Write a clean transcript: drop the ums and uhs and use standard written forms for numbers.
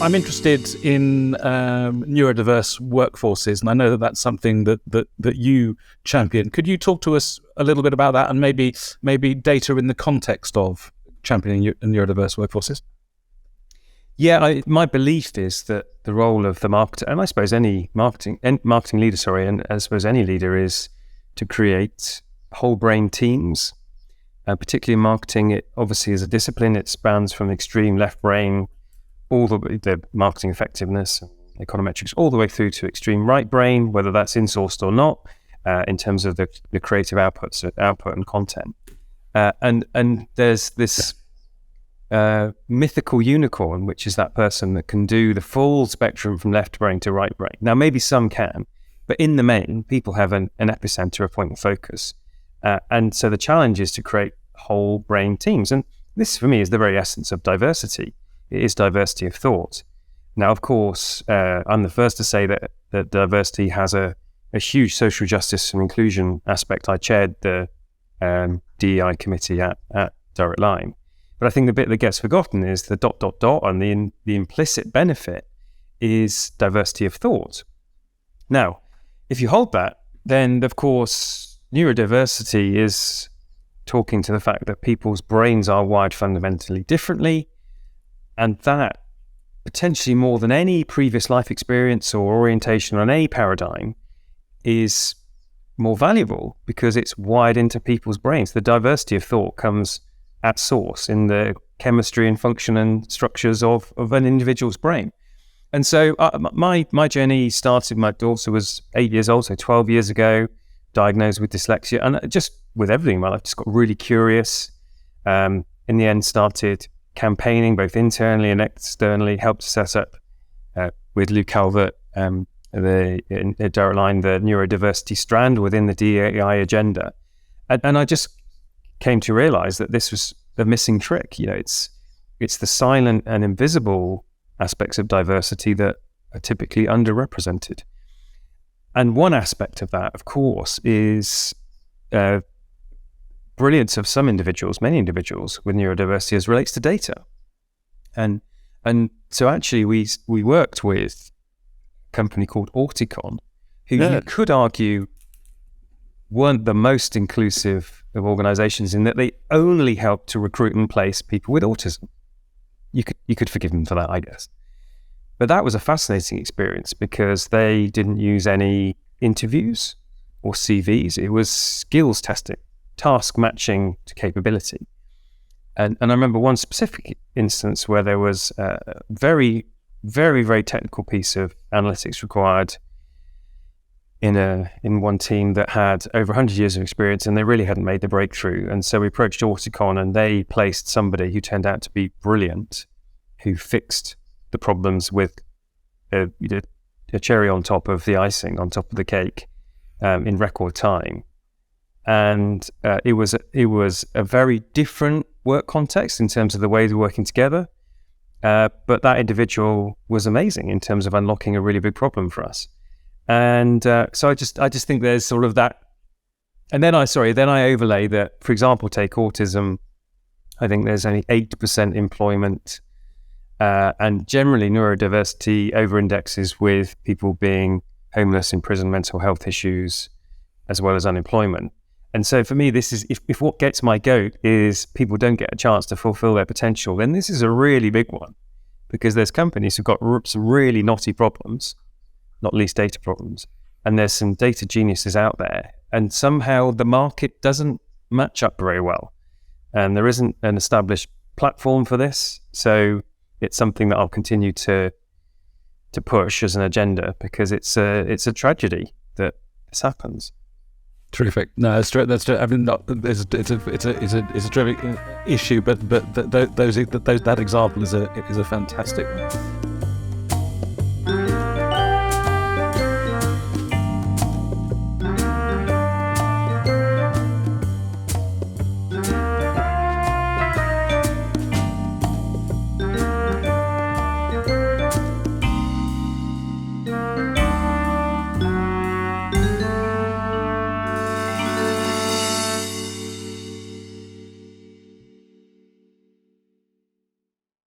I'm interested in neurodiverse workforces, and I know that that's something that you champion. Could you talk to us a little bit about that, and maybe data in the context of championing neurodiverse workforces? Yeah, my belief is that the role of the marketer, and I suppose any marketing leader, and I suppose any leader, is to create whole brain teams. Particularly in marketing, it obviously is a discipline. It spans from extreme left brain, all the marketing effectiveness, econometrics, all the way through to extreme right brain, whether that's insourced or not, in terms of the creative output and content. And there's this mythical unicorn, which is that person that can do the full spectrum from left brain to right brain. Now, maybe some can, but in the main, people have an epicenter, a point of focus. And so the challenge is to create whole brain teams. And this, for me, is the very essence of diversity. It is diversity of thought. Now, of course, I'm the first to say that diversity has a huge social justice and inclusion aspect. I chaired the DEI committee at Direct Line. But I think the bit that gets forgotten is the ... and the implicit benefit is diversity of thought. Now, if you hold that, then, of course, neurodiversity is talking to the fact that people's brains are wired fundamentally differently, and that potentially more than any previous life experience or orientation on any paradigm is more valuable because it's wired into people's brains. The diversity of thought comes at source in the chemistry and function and structures of an individual's brain. And so my journey started, my daughter was 8 years old, so 12 years ago, diagnosed with dyslexia, and just with everything in my life, just got really curious. In the end, started campaigning both internally and externally, helped set up with Lou Calvert, in Direct Line, the neurodiversity strand within the DEI agenda. And I just came to realize that this was the missing trick. You know, it's the silent and invisible aspects of diversity that are typically underrepresented. And one aspect of that, of course, is brilliance of some individuals, many individuals with neurodiversity, as relates to data. And so actually we worked with a company called Auticon, who you could argue weren't the most inclusive of organizations in that they only helped to recruit and place people with autism. You could forgive them for that, I guess. But that was a fascinating experience because they didn't use any interviews or CVs. It was skills testing, task matching to capability. And I remember one specific instance where there was a very, very, very technical piece of analytics required in one team that had over 100 years of experience, and they really hadn't made the breakthrough. And so we approached Auticon, and they placed somebody who turned out to be brilliant, who fixed the problems with a cherry on top of the icing, on top of the cake, in record time. And it was a very different work context in terms of the way they were working together. But that individual was amazing in terms of unlocking a really big problem for us. And so I just think there's sort of that. And then I overlay that, for example, take autism. I think there's only 8% employment, and generally neurodiversity over-indexes with people being homeless, in prison, mental health issues, as well as unemployment. And so for me, this is, if what gets my goat is people don't get a chance to fulfill their potential, then this is a really big one, because there's companies who've got some really knotty problems, not least data problems, and there's some data geniuses out there, and somehow the market doesn't match up very well, and there isn't an established platform for this. So it's something that I'll continue to push as an agenda, because it's a tragedy that this happens. Terrific. No, that's true. I mean, it's a terrific issue, but that example is a fantastic one.